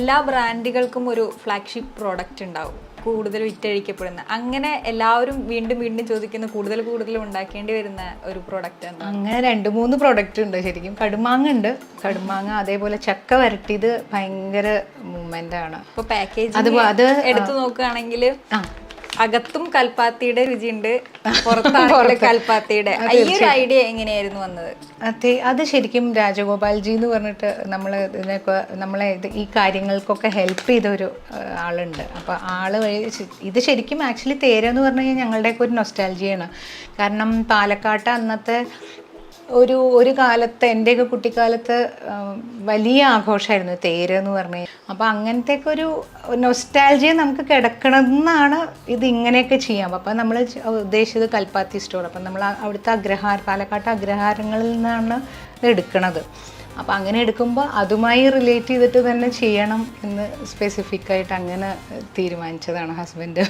എല്ലാ ബ്രാൻഡുകൾക്കും ഒരു flagship product ഉണ്ടാവും, കൂടുതൽ വിറ്റഴിക്കപ്പെടുന്ന. അങ്ങനെ എല്ലാവരും വീണ്ടും വീണ്ടും ചോദിക്കുന്ന കൂടുതൽ ഉണ്ടാക്കേണ്ടി വരുന്ന ഒരു പ്രോഡക്റ്റ് ആണ്. അങ്ങനെ 2-3 പ്രോഡക്റ്റ് ഉണ്ട് ശരിക്കും. കടുമാങ്ങ ഉണ്ട്, കടുമാങ്ങ, അതേപോലെ ചക്ക വരട്ടിയത് ഭയങ്കര മൂവ്മെന്റ് ആണ്. ഇപ്പൊ പാക്കേജ് അത് എടുത്തു നോക്കുകയാണെങ്കിൽ അകത്തും കൽപ്പാത്തിയുടെ രുചിയുണ്ട്, പുറത്താണെങ്കിലും കൽപ്പാത്തിയുടെ. ഈ ഒരു ഐഡിയ എങ്ങനെയായിരുന്നു വന്നത്? അതെ, അത് ശരിക്കും രാജഗോപാൽജി എന്ന് പറഞ്ഞിട്ട് നമ്മളെ ഈ കാര്യങ്ങൾക്കൊക്കെ ഹെൽപ്പ് ചെയ്ത ഒരു ആളുണ്ട്. അപ്പോൾ ആള് വഴി ഇത് ശരിക്കും ആക്ച്വലി തേരെന്ന് പറഞ്ഞു കഴിഞ്ഞാൽ ഞങ്ങളുടെയൊക്കെ ഒരു നൊസ്റ്റാൾജിയാണ്. കാരണം പാലക്കാട്ട് അന്നത്തെ ഒരു കാലത്ത്, എൻ്റെയൊക്കെ കുട്ടിക്കാലത്ത് വലിയ ആഘോഷമായിരുന്നു തേര് എന്ന് പറഞ്ഞു കഴിഞ്ഞാൽ. അപ്പോൾ അങ്ങനത്തെയൊക്കെ ഒരു നൊസ്റ്റാൾജിയ നമുക്ക് കിടക്കണമെന്നാണ് ഇത് ഇങ്ങനെയൊക്കെ ചെയ്യാം. അപ്പം നമ്മൾ ഉദ്ദേശിച്ചത് കൽപ്പാത്തി സ്റ്റോർ. അപ്പം നമ്മൾ അവിടുത്തെ പാലക്കാട്ട് അഗ്രഹാരങ്ങളിൽ നിന്നാണ് ഇത് എടുക്കണത്. അപ്പം അങ്ങനെ എടുക്കുമ്പോൾ അതുമായി റിലേറ്റ് ചെയ്തിട്ട് തന്നെ ചെയ്യണം എന്ന് സ്പെസിഫിക്കായിട്ട് അങ്ങനെ തീരുമാനിച്ചതാണ് ഹസ്ബൻഡ്.